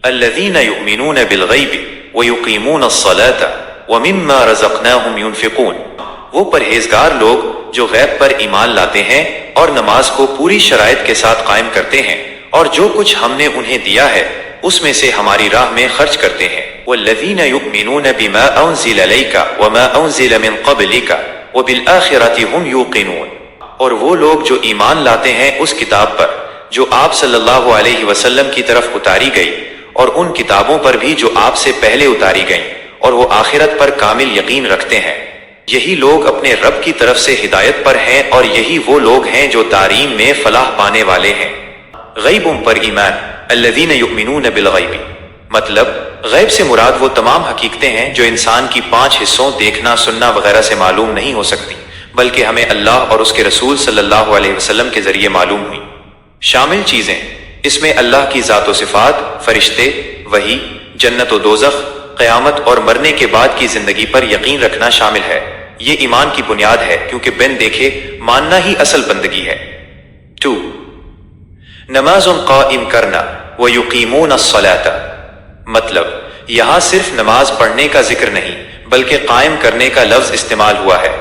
الذین یؤمنون بالغیب ویقیمون الصلاۃ ومما رزقناہم ینفقون، وہ پرہیزگار لوگ جو غیب پر ایمان لاتے ہیں اور نماز کو پوری شرائط کے ساتھ قائم کرتے ہیں، اور جو کچھ ہم نے انہیں دیا ہے اس میں سے ہماری راہ میں خرچ کرتے ہیں۔ والذین یؤمنون بما انزل الیک وما انزل من قبلک وبالآخرۃ ہم یوقنون، اور وہ لوگ جو ایمان لاتے ہیں اس کتاب پر جو آپ صلی اللہ علیہ وسلم کی طرف اتاری گئی، اور ان کتابوں پر بھی جو آپ سے پہلے اتاری گئیں، اور وہ آخرت پر کامل یقین رکھتے ہیں۔ یہی لوگ اپنے رب کی طرف سے ہدایت پر ہیں، اور یہی وہ لوگ ہیں جو تعلیم میں فلاح پانے والے ہیں۔ غیبوں پر ایمان، الذین یؤمنون بالغیب، مطلب غیب سے مراد وہ تمام حقیقتیں ہیں جو انسان کی 5 حصوں دیکھنا، سننا وغیرہ سے معلوم نہیں ہو سکتی، بلکہ ہمیں اللہ اور اس کے رسول صلی اللہ علیہ وسلم کے ذریعے معلوم ہوئی۔ شامل چیزیں اس میں اللہ کی ذات و صفات، فرشتے، وحی، جنت و دوزخ، قیامت اور مرنے کے بعد کی زندگی پر یقین رکھنا شامل ہے۔ یہ ایمان کی بنیاد ہے، کیونکہ بن دیکھے ماننا ہی اصل بندگی ہے۔ 2. نماز قائم کرنا ویقیمون الصلاۃ، مطلب یہاں صرف نماز پڑھنے کا ذکر نہیں بلکہ قائم کرنے کا لفظ استعمال ہوا ہے۔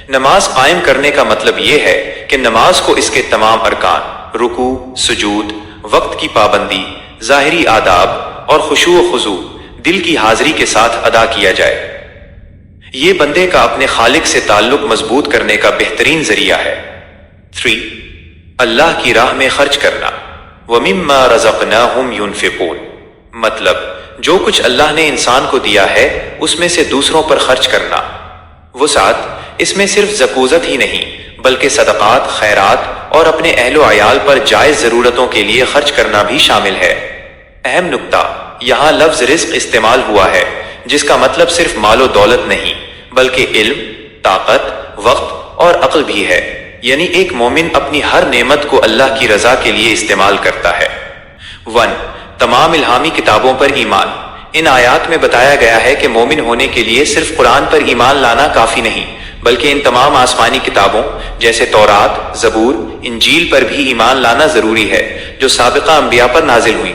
نماز قائم کرنے کا مطلب یہ ہے کہ نماز کو اس کے تمام ارکان، رکوع، سجود، وقت کی پابندی، ظاہری آداب اور خشوع و خضوع، دل کی حاضری کے ساتھ ادا کیا جائے۔ یہ بندے کا اپنے خالق سے تعلق مضبوط کرنے کا بہترین ذریعہ ہے۔ 3. اللہ کی راہ میں خرچ کرنا وَمِمَّا رَزَقْنَاهُمْ يُنْفِقُونَ، مطلب جو کچھ اللہ نے انسان کو دیا ہے اس میں سے دوسروں پر خرچ کرنا۔ وسعت اس میں صرف زکوٰۃ ہی نہیں بلکہ صدقات، خیرات اور اپنے اہل و عیال پر جائز ضرورتوں کے لیے خرچ کرنا بھی شامل ہے۔ اہم نکتہ، یہاں لفظ رزق استعمال ہوا ہے جس کا مطلب صرف مال و دولت نہیں بلکہ علم، طاقت، وقت اور عقل بھی ہے، یعنی ایک مومن اپنی ہر نعمت کو اللہ کی رضا کے لیے استعمال کرتا ہے۔ 1. تمام الہامی کتابوں پر ایمان، ان آیات میں بتایا گیا ہے کہ مومن ہونے کے لیے صرف قرآن پر ایمان لانا کافی نہیں بلکہ ان تمام آسمانی کتابوں جیسے تورات، زبور، انجیل پر بھی ایمان لانا ضروری ہے جو سابقہ انبیاء پر نازل ہوئی۔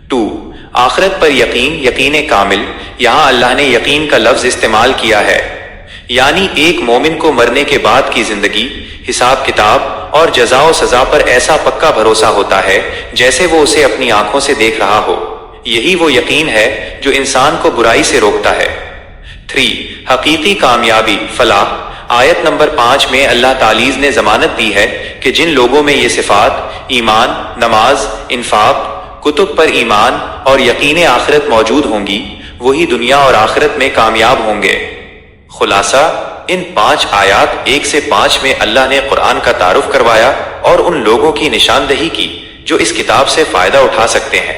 2. آخرت پر یقین، یقین کامل، یہاں اللہ نے یقین کا لفظ استعمال کیا ہے، یعنی ایک مومن کو مرنے کے بعد کی زندگی، حساب کتاب اور جزا و سزا پر ایسا پکا بھروسہ ہوتا ہے جیسے وہ اسے اپنی آنکھوں سے دیکھ رہا ہو۔ یہی وہ یقین ہے جو انسان کو برائی سے روکتا ہے۔ 3. حقیقی کامیابی، فلاح، آیت نمبر 5 میں اللہ تعالی نے ضمانت دی ہے کہ جن لوگوں میں یہ صفات، ایمان، نماز، انفاق، کتب پر ایمان اور یقین آخرت موجود ہوں گی، وہی دنیا اور آخرت میں کامیاب ہوں گے۔ خلاصہ، ان 5 آیات 1 سے 5 میں اللہ نے قرآن کا تعارف کروایا اور ان لوگوں کی نشاندہی کی جو اس کتاب سے فائدہ اٹھا سکتے ہیں۔